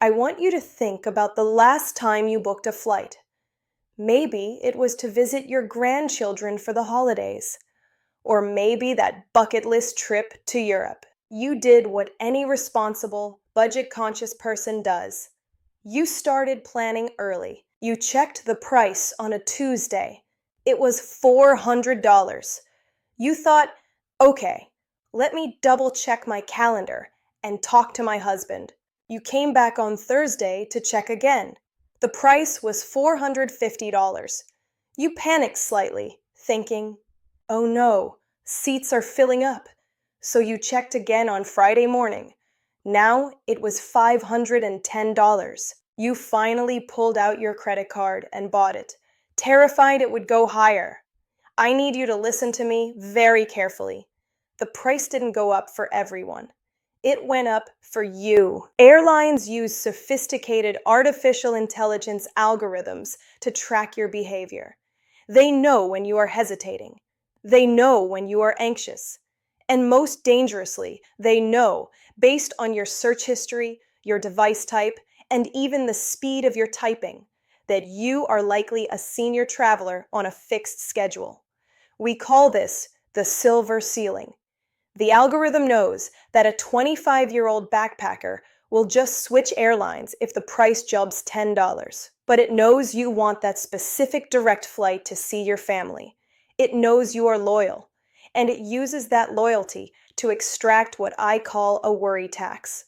I want you to think about the last time you booked a flight. Maybe it was to visit your grandchildren for the holidays, or maybe that bucket list trip to Europe. You did what any responsible, budget-conscious person does. You started planning early. You checked the price on a Tuesday. It was $400. You thought, okay, let me double check my calendar and talk to my husband. You came back on Thursday to check again. The price was $450. You panicked slightly, thinking, oh no, seats are filling up. So you checked again on Friday morning. Now it was $510. You finally pulled out your credit card and bought it, terrified it would go higher. I need you to listen to me very carefully. The price didn't go up for everyone. It went up for you. Airlines use sophisticated artificial intelligence algorithms to track your behavior. They know when you are hesitating. They know when you are anxious. And most dangerously, they know, based on your search history, your device type, and even the speed of your typing, that you are likely a senior traveler on a fixed schedule. We call this the silver ceiling. The algorithm knows that a 25-year-old backpacker will just switch airlines if the price jumps $10. But it knows you want that specific direct flight to see your family. It knows you are loyal, and it uses that loyalty to extract what I call a worry tax.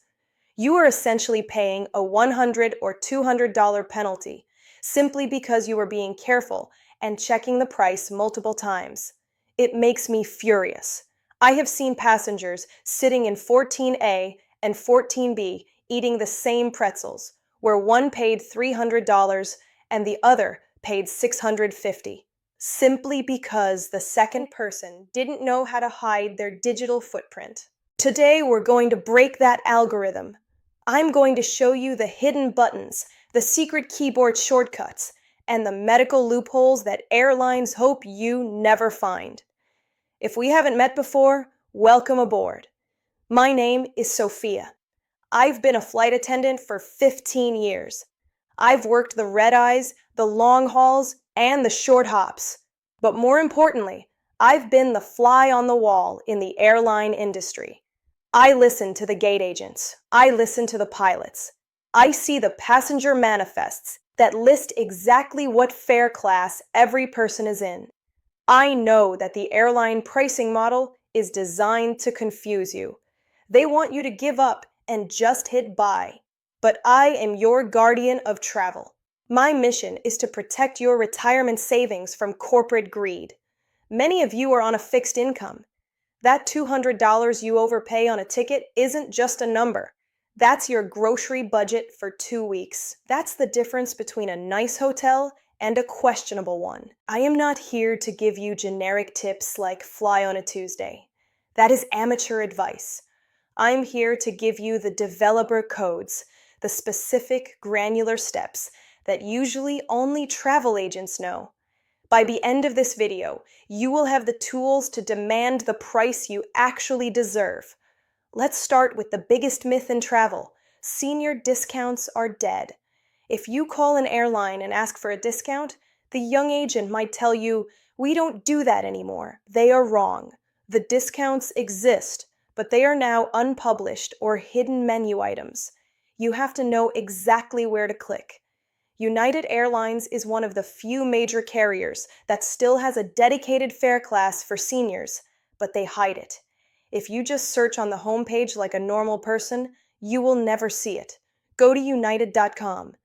You are essentially paying a $100 or $200 penalty simply because you are being careful and checking the price multiple times. It makes me furious. I have seen passengers sitting in 14A and 14B eating the same pretzels, where one paid $300 and the other paid $650, simply because the second person didn't know how to hide their digital footprint. Today, we're going to break that algorithm. I'm going to show you the hidden buttons, the secret keyboard shortcuts, and the medical loopholes that airlines hope you never find. If we haven't met before, welcome aboard. My name is Sophia. I've been a flight attendant for 15 years. I've worked the red eyes, the long hauls, and the short hops. But more importantly, I've been the fly on the wall in the airline industry. I listen to the gate agents. I listen to the pilots. I see the passenger manifests that list exactly what fare class every person is in. I know that the airline pricing model is designed to confuse you. They want you to give up and just hit buy. But I am your guardian of travel. My mission is to protect your retirement savings from corporate greed. Many of you are on a fixed income. That $200 you overpay on a ticket isn't just a number. That's your grocery budget for 2 weeks. That's the difference between a nice hotel and a questionable one. I am not here to give you generic tips like fly on a Tuesday. That is amateur advice. I'm here to give you the developer codes, the specific granular steps that usually only travel agents know. By the end of this video, you will have the tools to demand the price you actually deserve. Let's start with the biggest myth in travel. Senior discounts are dead. If you call an airline and ask for a discount, the young agent might tell you, "We don't do that anymore." They are wrong. The discounts exist, but they are now unpublished or hidden menu items. You have to know exactly where to click. United Airlines is one of the few major carriers that still has a dedicated fare class for seniors, but they hide it. If you just search on the homepage like a normal person, you will never see it. Go to united.com.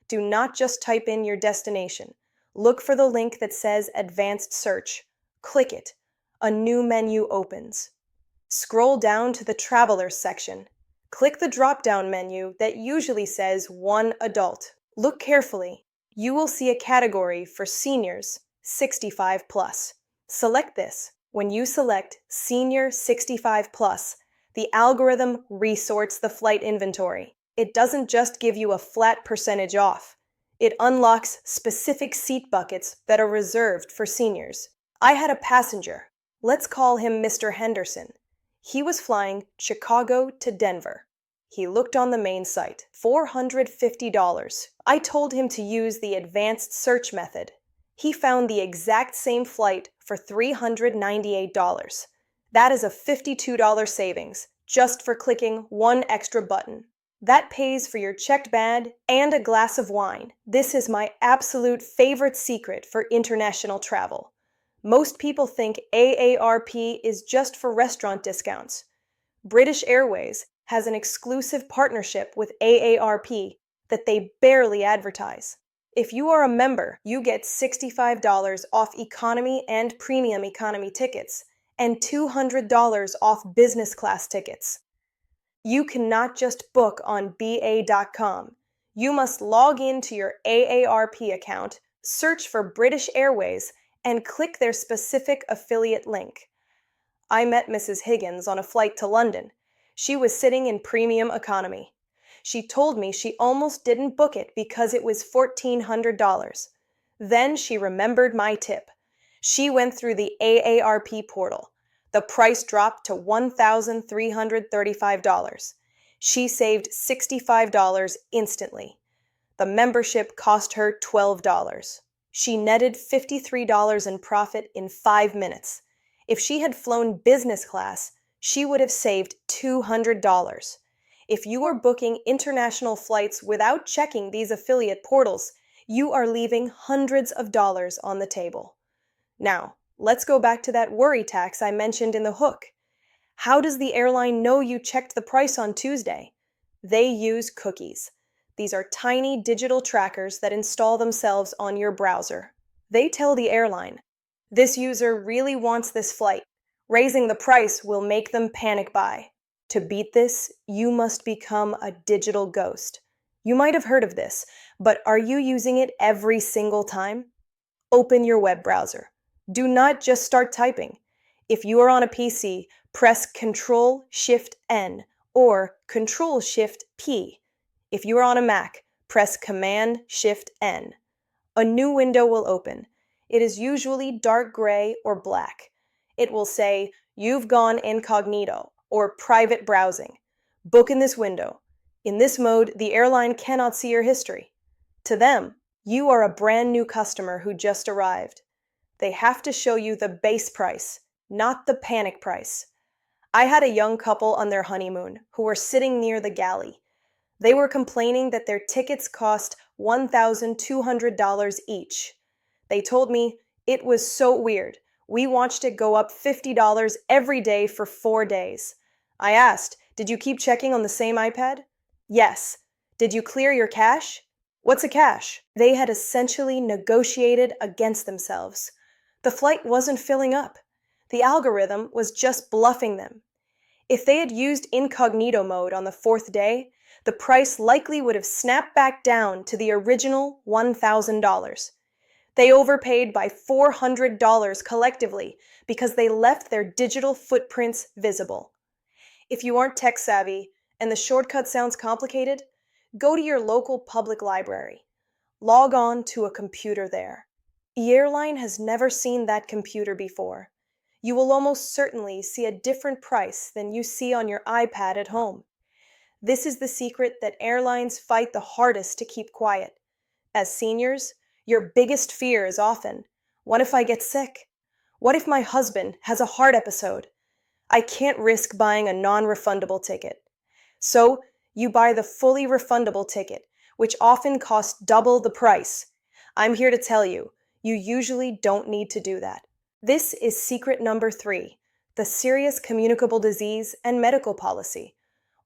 Do not just type in your destination. Look for the link that says Advanced Search. Click it. A new menu opens. Scroll down to the Travelers section. Click the drop-down menu that usually says One Adult. Look carefully. You will see a category for seniors, 65 plus. Select this. When you select Senior 65 plus, the algorithm resorts the flight inventory. It doesn't just give you a flat percentage off. It unlocks specific seat buckets that are reserved for seniors. I had a passenger. Let's call him Mr. Henderson. He was flying Chicago to Denver. He looked on the main site. $450. I told him to use the advanced search method. He found the exact same flight for $398. That is a $52 savings, just for clicking one extra button. That pays for your checked bag and a glass of wine. This is my absolute favorite secret for international travel. Most people think AARP is just for restaurant discounts. British Airways has an exclusive partnership with AARP that they barely advertise. If you are a member, you get $65 off economy and premium economy tickets and $200 off business class tickets. You cannot just book on BA.com. You must log into your AARP account, search for British Airways, and click their specific affiliate link. I met Mrs. Higgins on a flight to London. She was sitting in premium economy. She told me she almost didn't book it because it was $1,400. Then she remembered my tip. She went through the AARP portal. The price dropped to $1,335. She saved $65 instantly. The membership cost her $12. She netted $53 in profit in 5 minutes. If she had flown business class, she would have saved $200. If you are booking international flights without checking these affiliate portals, you are leaving hundreds of dollars on the table. Now, let's go back to that worry tax I mentioned in the hook. How does the airline know you checked the price on Tuesday? They use cookies. These are tiny digital trackers that install themselves on your browser. They tell the airline, "This user really wants this flight. Raising the price will make them panic buy." To beat this, you must become a digital ghost. You might have heard of this, but are you using it every single time? Open your web browser. Do not just start typing. If you are on a PC, press Ctrl-Shift-N or Ctrl-Shift-P. If you are on a Mac, press Command-Shift-N. A new window will open. It is usually dark gray or black. It will say, "You've gone incognito," or "private browsing." Book in this window. In this mode, the airline cannot see your history. To them, you are a brand new customer who just arrived. They have to show you the base price, not the panic price. I had a young couple on their honeymoon who were sitting near the galley. They were complaining that their tickets cost $1,200 each. They told me, "It was so weird. We watched it go up $50 every day for 4 days. I asked, 'Did you keep checking on the same iPad?' 'Yes.' 'Did you clear your cache?' 'What's a cache?' They had essentially negotiated against themselves. The flight wasn't filling up. The algorithm was just bluffing them. If they had used Incognito Mode on the 4th day, the price likely would have snapped back down to the original $1,000. They overpaid by $400 collectively because they left their digital footprints visible. If you aren't tech savvy and the shortcut sounds complicated, go to your local public library. Log on to a computer there. Airline has never seen that computer before. You will almost certainly see a different price than you see on your iPad at home. This is the secret that airlines fight the hardest to keep quiet. As seniors, your biggest fear is often, "What if I get sick? What if my husband has a heart episode? I can't risk buying a non-refundable ticket." So, you buy the fully refundable ticket, which often costs double the price. I'm here to tell you, you usually don't need to do that. This is secret number 3, the serious communicable disease and medical policy.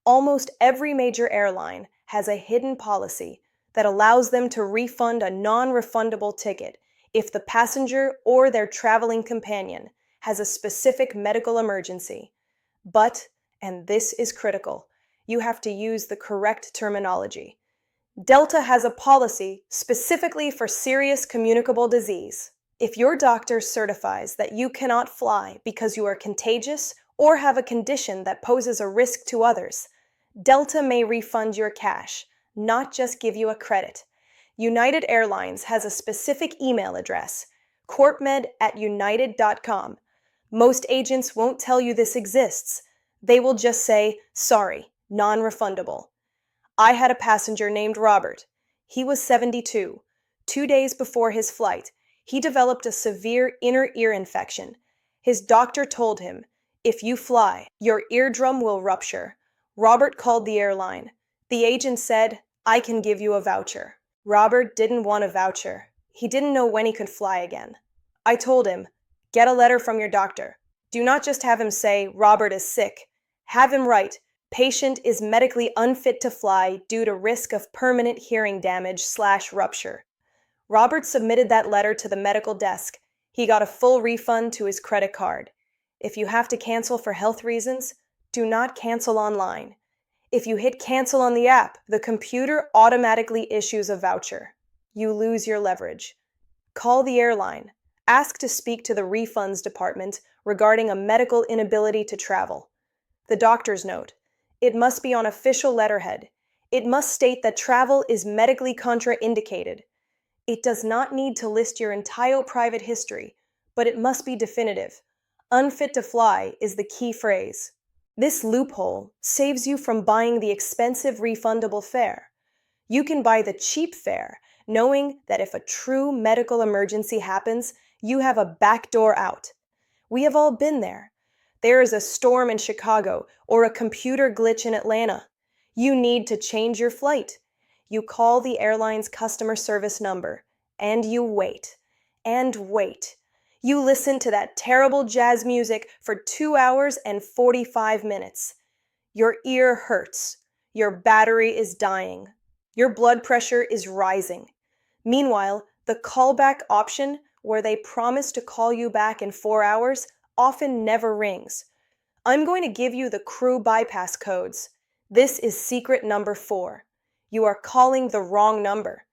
Almost every major airline has a hidden policy that allows them to refund a non-refundable ticket if the passenger or their traveling companion has a specific medical emergency. But, and this is critical, you have to use the correct terminology. Delta has a policy specifically for serious communicable disease. If your doctor certifies that you cannot fly because you are contagious or have a condition that poses a risk to others, Delta may refund your cash, not just give you a credit. United Airlines has a specific email address, corpmed@united.com. Most agents won't tell you this exists. They will just say, "Sorry, non-refundable. I had a passenger named Robert. He was 72. 2 days before his flight, he developed a severe inner ear infection. His doctor told him, "If you fly, your eardrum will rupture." Robert called the airline. The agent said, "I can give you a voucher." Robert didn't want a voucher. He didn't know when he could fly again. I told him, "Get a letter from your doctor. Do not just have him say, 'Robert is sick.' Have him write, 'Patient is medically unfit to fly due to risk of permanent hearing damage/rupture.'" Robert submitted that letter to the medical desk. He got a full refund to his credit card. If you have to cancel for health reasons, do not cancel online. If you hit cancel on the app, the computer automatically issues a voucher. You lose your leverage. Call the airline. Ask to speak to the refunds department regarding a medical inability to travel. The doctor's note. It must be on official letterhead. It must state that travel is medically contraindicated. It does not need to list your entire private history, but it must be definitive. Unfit to fly is the key phrase. This loophole saves you from buying the expensive refundable fare. You can buy the cheap fare, knowing that if a true medical emergency happens, you have a backdoor out. We have all been there. There is a storm in Chicago or a computer glitch in Atlanta. You need to change your flight. You call the airline's customer service number, and you wait, and wait. You listen to that terrible jazz music for 2 hours and 45 minutes. Your ear hurts. Your battery is dying. Your blood pressure is rising. Meanwhile, the callback option, where they promise to call you back in 4 hours, often never rings. I'm going to give you the crew bypass codes. This is secret number 4. You are calling the wrong number.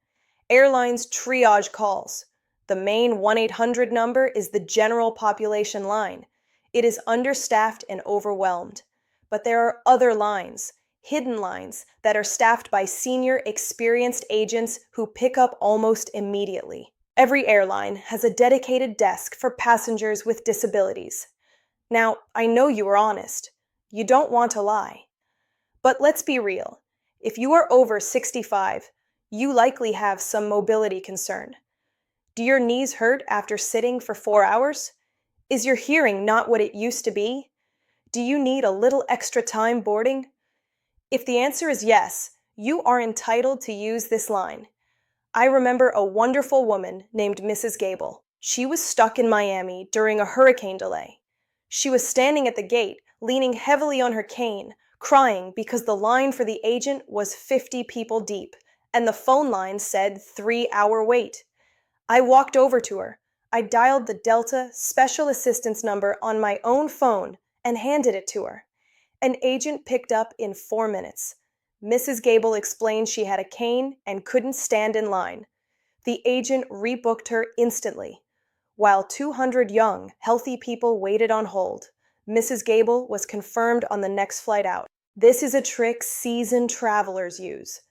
Airlines triage calls. The main 1-800 number is the general population line. It is understaffed and overwhelmed. But there are other lines, hidden lines, that are staffed by senior, experienced agents who pick up almost immediately. Every airline has a dedicated desk for passengers with disabilities. Now, I know you are honest. You don't want to lie. But let's be real. If you are over 65, you likely have some mobility concern. Do your knees hurt after sitting for 4 hours? Is your hearing not what it used to be? Do you need a little extra time boarding? If the answer is yes, you are entitled to use this line. I remember a wonderful woman named Mrs. Gable. She was stuck in Miami during a hurricane delay. She was standing at the gate, leaning heavily on her cane, crying because the line for the agent was 50 people deep, and the phone line said 3-hour wait. I walked over to her. I dialed the Delta Special Assistance number on my own phone and handed it to her. An agent picked up in 4 minutes. Mrs. Gable explained she had a cane and couldn't stand in line. The agent rebooked her instantly. While 200 young, healthy people waited on hold, Mrs. Gable was confirmed on the next flight out. This is a trick seasoned travelers use.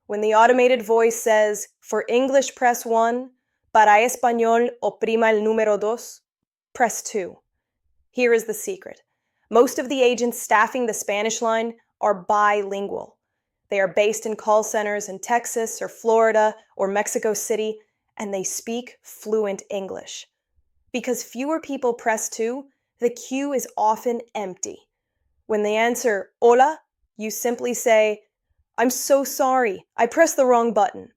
When the automated voice says, "For English, press 1, para español, oprima el número 2, press 2. Here is the secret. Most of the agents staffing the Spanish line are bilingual. They are based in call centers in Texas or Florida or Mexico City, and they speak fluent English. Because fewer people press 2, the queue is often empty. When they answer hola, you simply say, "I'm so sorry, I pressed the wrong button."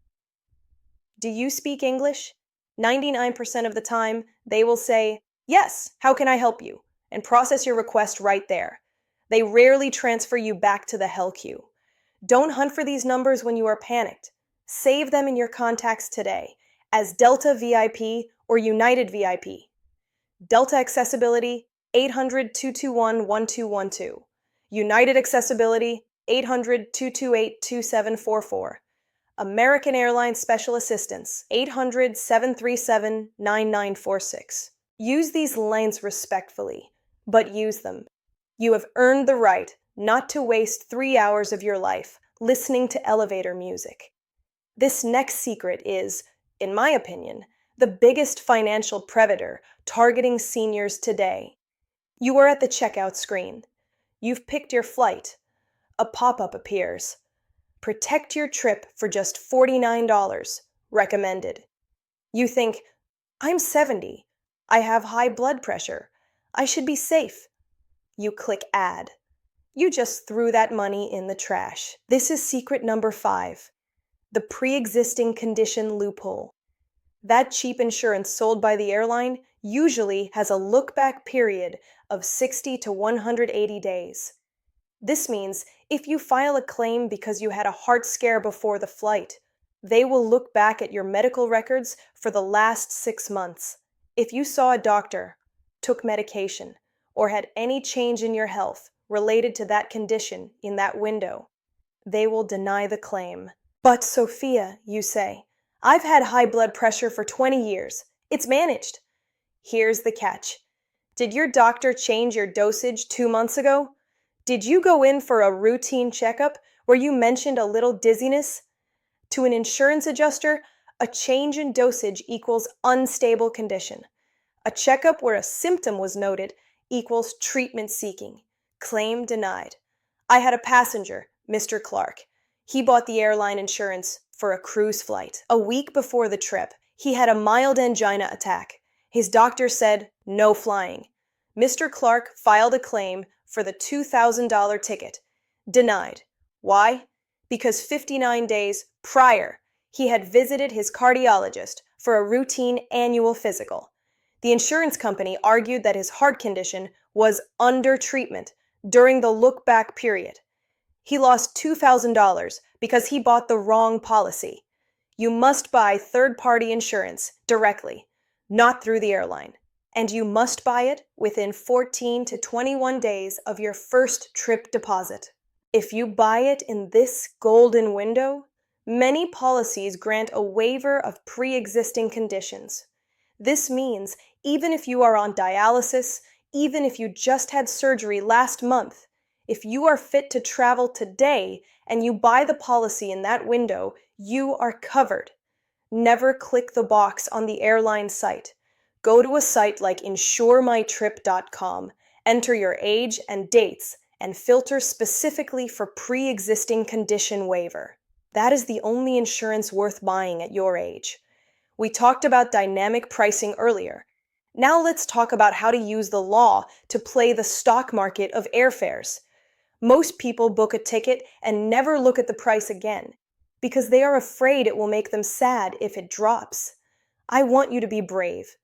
Do you speak English? 99% of the time, they will say, "Yes, how can I help you?" and process your request right there. They rarely transfer you back to the hell queue. Don't hunt for these numbers when you are panicked. Save them in your contacts today as Delta VIP or United VIP. Delta Accessibility, 800-221-1212. United Accessibility, 800-228-2744. American Airlines Special Assistance, 800-737-9946. Use these lines respectfully, but use them. You have earned the right not to waste 3 hours of your life listening to elevator music. This next secret is, in my opinion, the biggest financial predator targeting seniors today. You are at the checkout screen. You've picked your flight. a pop-up appears. Protect your trip for just $49. Recommended. You think, I'm 70. I have high blood pressure. I should be safe. You click Add. You just threw that money in the trash. This is secret number 5. The pre-existing condition loophole. That cheap insurance sold by the airline usually has a look-back period of 60 to 180 days. This means if you file a claim because you had a heart scare before the flight, they will look back at your medical records for the last 6 months. If you saw a doctor, took medication, or had any change in your health related to that condition in that window, they will deny the claim. But Sophia, you say, I've had high blood pressure for 20 years. It's managed. Here's the catch. Did your doctor change your dosage 2 months ago? Did you go in for a routine checkup where you mentioned a little dizziness? To an insurance adjuster, a change in dosage equals unstable condition. A checkup where a symptom was noted equals treatment seeking. Claim denied. I had a passenger, Mr. Clark. He bought the airline insurance for a cruise flight. A week before the trip, he had a mild angina attack. His doctor said, no flying. Mr. Clark filed a claim for the $2,000 ticket. Denied. Why? Because 59 days prior, he had visited his cardiologist for a routine annual physical. The insurance company argued that his heart condition was under treatment during the look-back period. He lost $2,000 because he bought the wrong policy. You must buy third-party insurance directly, not through the airline. And you must buy it within 14 to 21 days of your first trip deposit. If you buy it in this golden window, many policies grant a waiver of pre-existing conditions. This means even if you are on dialysis, even if you just had surgery last month, if you are fit to travel today and you buy the policy in that window, you are covered. Never click the box on the airline site. Go to a site like insuremytrip.com, enter your age and dates, and filter specifically for pre-existing condition waiver. That is the only insurance worth buying at your age. We talked about dynamic pricing earlier. Now let's talk about how to use the law to play the stock market of airfares. Most people book a ticket and never look at the price again because they are afraid it will make them sad if it drops. I want you to be brave.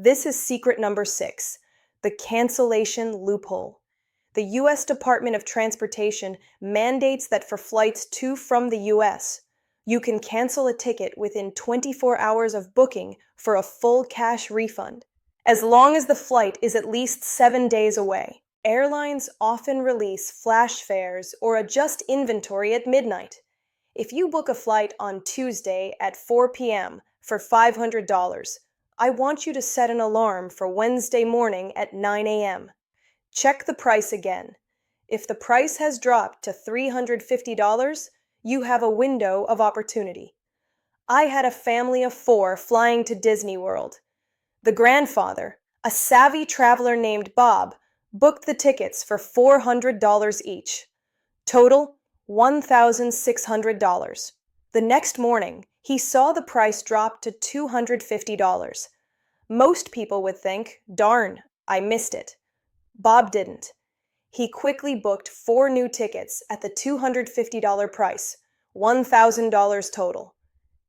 This is secret number 6, the cancellation loophole. The U.S. Department of Transportation mandates that for flights to from the U.S., you can cancel a ticket within 24 hours of booking for a full cash refund, as long as the flight is at least 7 days away. Airlines often release flash fares or adjust inventory at midnight. If you book a flight on Tuesday at 4 p.m. for $500, I want you to set an alarm for Wednesday morning at 9 a.m. Check the price again. If the price has dropped to $350, you have a window of opportunity. I had a family of 4 flying to Disney World. The grandfather, a savvy traveler named Bob, booked the tickets for $400 each. Total, $1,600. The next morning, he saw the price drop to $250. Most people would think, darn, I missed it. Bob didn't. He quickly booked 4 new tickets at the $250 price, $1,000 total.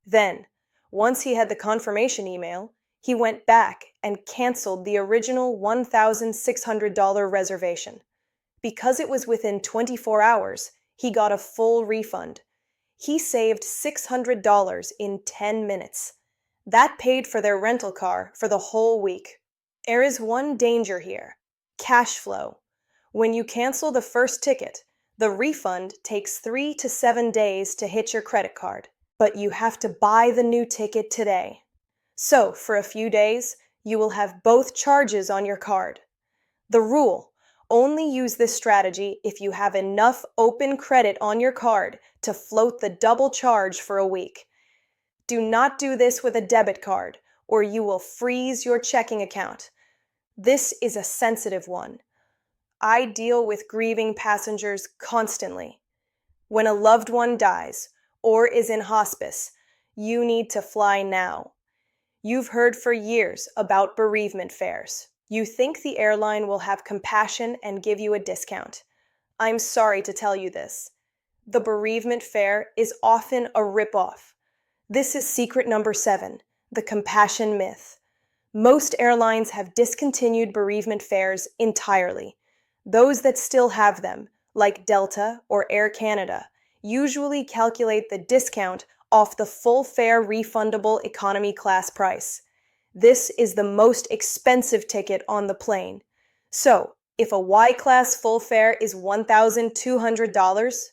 Then, once he had the confirmation email, he went back and canceled the original $1,600 reservation. Because it was within 24 hours, he got a full refund. He saved $600 in 10 minutes. That paid for their rental car for the whole week. There is one danger here: cash flow. When you cancel the first ticket, the refund takes 3 to 7 days to hit your credit card, but you have to buy the new ticket today. So, for a few days, you will have both charges on your card. The rule: only use this strategy if you have enough open credit on your card to float the double charge for a week. Do not do this with a debit card, or you will freeze your checking account. This is a sensitive one. I deal with grieving passengers constantly. When a loved one dies or is in hospice, you need to fly now. You've heard for years about bereavement fares. You think the airline will have compassion and give you a discount. I'm sorry to tell you this. The bereavement fare is often a ripoff. This is secret number 7, the compassion myth. Most airlines have discontinued bereavement fares entirely. Those that still have them, like Delta or Air Canada, usually calculate the discount off the full fare refundable economy class price. This is the most expensive ticket on the plane. So, if a Y-class full fare is $1,200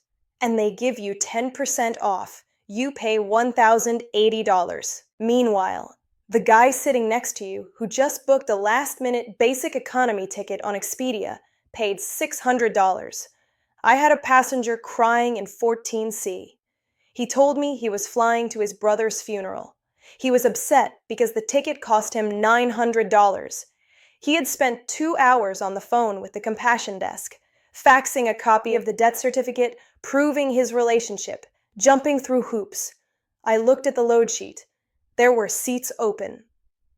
and they give you 10% off, you pay $1,080. Meanwhile, the guy sitting next to you who just booked a last-minute basic economy ticket on Expedia paid $600. I had a passenger crying in 14C. He told me he was flying to his brother's funeral. He was upset because the ticket cost him $900. He had spent 2 hours on the phone with the compassion desk, faxing a copy of the death certificate, proving his relationship, jumping through hoops. I looked at the load sheet. There were seats open.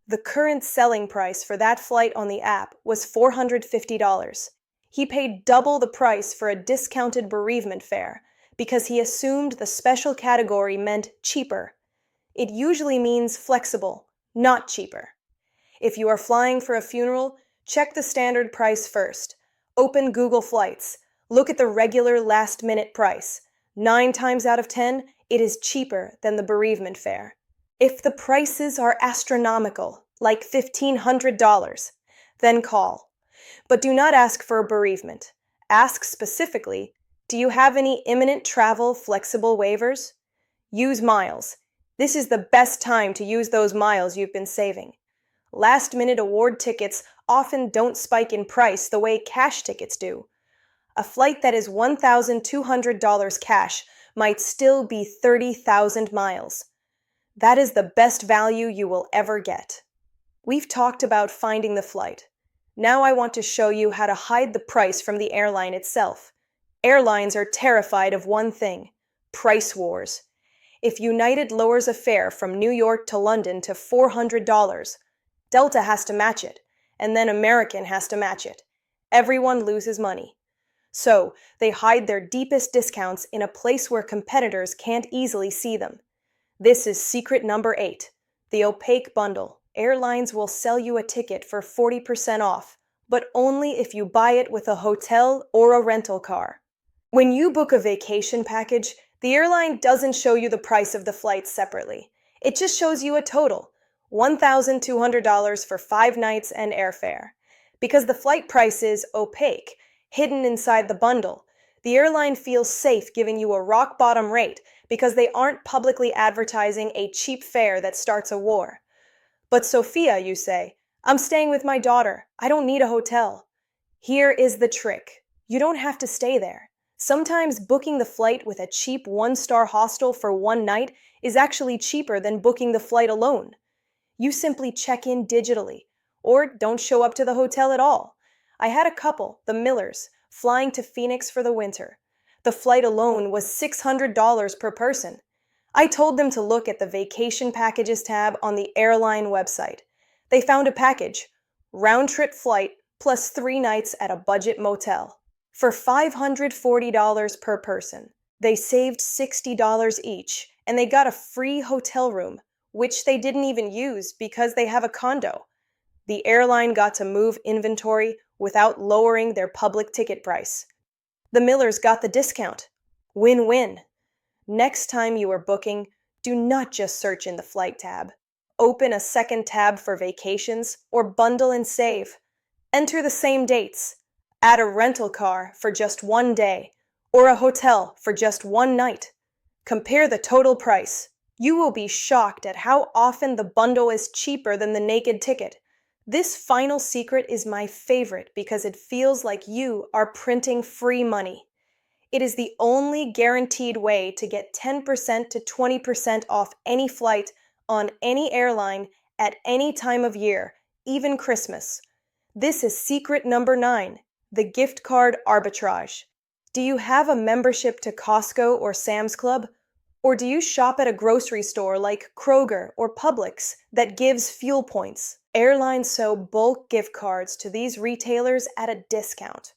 The current selling price for that flight on the app was $450. He paid double the price for a discounted bereavement fare because he assumed the special category meant cheaper. It usually means flexible, not cheaper. If you are flying for a funeral, check the standard price first. Open Google Flights. Look at the regular last-minute price. 9 times out of 10, it is cheaper than the bereavement fare. If the prices are astronomical, like $1,500, then call. But do not ask for a bereavement. Ask specifically, do you have any imminent travel flexible waivers? Use miles. This is the best time to use those miles you've been saving. Last-minute award tickets often don't spike in price the way cash tickets do. A flight that is $1,200 cash might still be 30,000 miles. That is the best value you will ever get. We've talked about finding the flight. Now I want to show you how to hide the price from the airline itself. Airlines are terrified of one thing: price wars. If United lowers a fare from New York to London to $400, Delta has to match it, and then American has to match it. Everyone loses money. So, they hide their deepest discounts in a place where competitors can't easily see them. This is secret number 8, the Opaque bundle. Airlines will sell you a ticket for 40% off, but only if you buy it with a hotel or a rental car. When you book a vacation package, the airline doesn't show you the price of the flight separately. It just shows you a total, $1,200 for 5 nights and airfare. Because the flight price is opaque, hidden inside the bundle, the airline feels safe giving you a rock-bottom rate because they aren't publicly advertising a cheap fare that starts a war. But Sophia, you say, I'm staying with my daughter. I don't need a hotel. Here is the trick. You don't have to stay there. Sometimes booking the flight with a cheap 1-star hostel for 1 night is actually cheaper than booking the flight alone. You simply check in digitally, or don't show up to the hotel at all. I had a couple, the Millers, flying to Phoenix for the winter. The flight alone was $600 per person. I told them to look at the Vacation Packages tab on the airline website. They found a package, round-trip flight plus 3 nights at a budget motel. For $540 per person, they saved $60 each, and they got a free hotel room, which they didn't even use because they have a condo. The airline got to move inventory without lowering their public ticket price. The Millers got the discount. Win-win. Next time you are booking, do not just search in the flight tab. Open a second tab for vacations or bundle and save. Enter the same dates. Add a rental car for just 1 day or a hotel for just 1 night. Compare the total price. You will be shocked at how often the bundle is cheaper than the naked ticket. This final secret is my favorite because it feels like you are printing free money. It is the only guaranteed way to get 10% to 20% off any flight on any airline at any time of year, even Christmas. This is secret number 9, the gift card arbitrage. Do you have a membership to Costco or Sam's Club? Or do you shop at a grocery store like Kroger or Publix that gives fuel points? Airlines sell bulk gift cards to these retailers at a discount.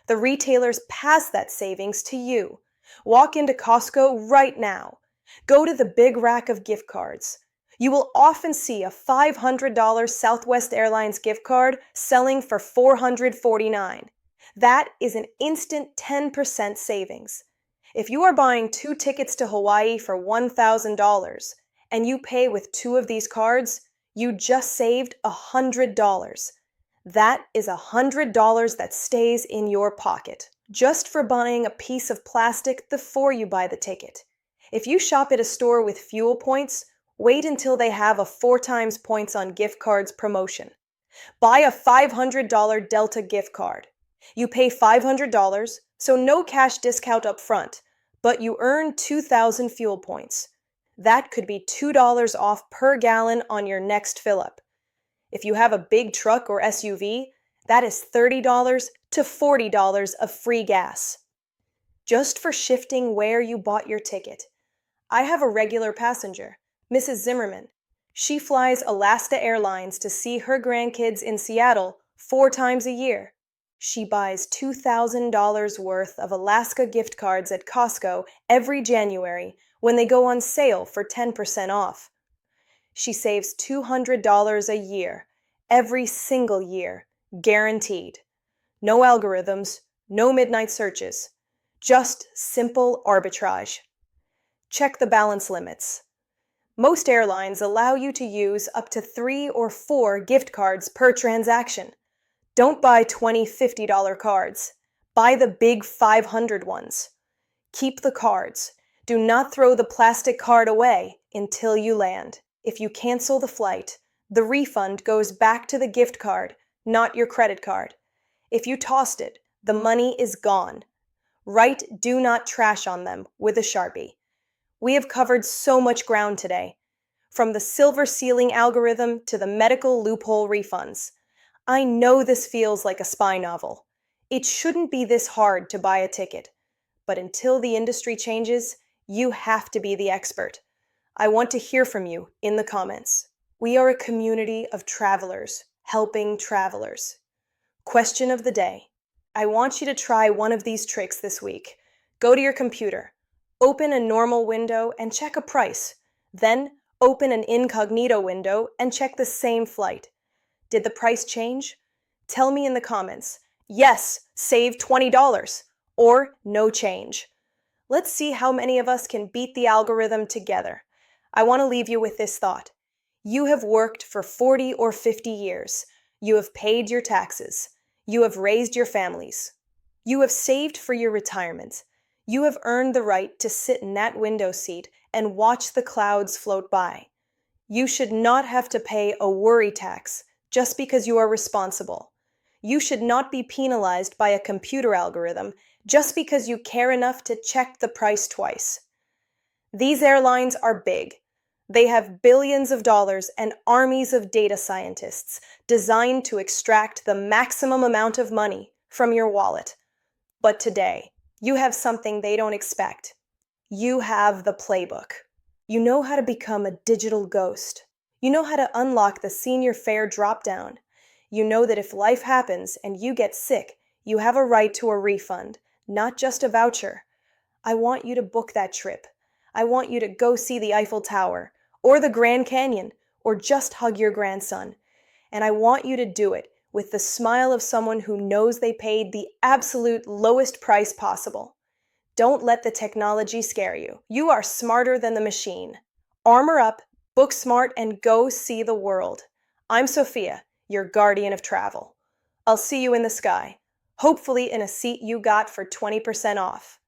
The retailers pass that savings to you. Walk into Costco right now. Go to the big rack of gift cards. You will often see a $500 Southwest Airlines gift card selling for $449. That is an instant 10% savings. If you are buying 2 tickets to Hawaii for $1,000 and you pay with 2 of these cards, you just saved $100. That is $100 that stays in your pocket, just for buying a piece of plastic before you buy the ticket. If you shop at a store with fuel points, wait until they have a 4 times points on gift cards promotion. Buy a $500 Delta gift card. You pay $500, so no cash discount up front, but you earn 2,000 fuel points. That could be $2 off per gallon on your next fill-up. If you have a big truck or SUV, that is $30 to $40 of free gas. Just for shifting where you bought your ticket. I have a regular passenger, Mrs. Zimmerman. She flies Alaska Airlines to see her grandkids in Seattle 4 times a year. She buys $2,000 worth of Alaska gift cards at Costco every January when they go on sale for 10% off. She saves $200 a year, every single year, guaranteed. No algorithms, no midnight searches, just simple arbitrage. Check the balance limits. Most airlines allow you to use up to 3 or 4 gift cards per transaction. Don't buy 20 $50 cards. Buy the big 500 ones. Keep the cards. Do not throw the plastic card away until you land. If you cancel the flight, the refund goes back to the gift card, not your credit card. If you tossed it, the money is gone. Write "Do not trash" on them with a Sharpie. We have covered so much ground today, from the silver ceiling algorithm to the medical loophole refunds. I know this feels like a spy novel. It shouldn't be this hard to buy a ticket. But until the industry changes, you have to be the expert. I want to hear from you in the comments. We are a community of travelers helping travelers. Question of the day. I want you to try one of these tricks this week. Go to your computer, open a normal window and check a price. Then open an incognito window and check the same flight. Did the price change? Tell me in the comments. Yes, save $20, or no change. Let's see how many of us can beat the algorithm together. I want to leave you with this thought. You have worked for 40 or 50 years. You have paid your taxes. You have raised your families. You have saved for your retirement. You have earned the right to sit in that window seat and watch the clouds float by. You should not have to pay a worry tax just because you are responsible. You should not be penalized by a computer algorithm just because you care enough to check the price twice. These airlines are big. They have billions of dollars and armies of data scientists designed to extract the maximum amount of money from your wallet. But today, you have something they don't expect. You have the playbook. You know how to become a digital ghost. You know how to unlock the senior fare drop-down. You know that if life happens and you get sick, you have a right to a refund, not just a voucher. I want you to book that trip. I want you to go see the Eiffel Tower, or the Grand Canyon, or just hug your grandson. And I want you to do it with the smile of someone who knows they paid the absolute lowest price possible. Don't let the technology scare you. You are smarter than the machine. Armor up, book smart, and go see the world. I'm Sophia, your guardian of travel. I'll see you in the sky, hopefully in a seat you got for 20% off.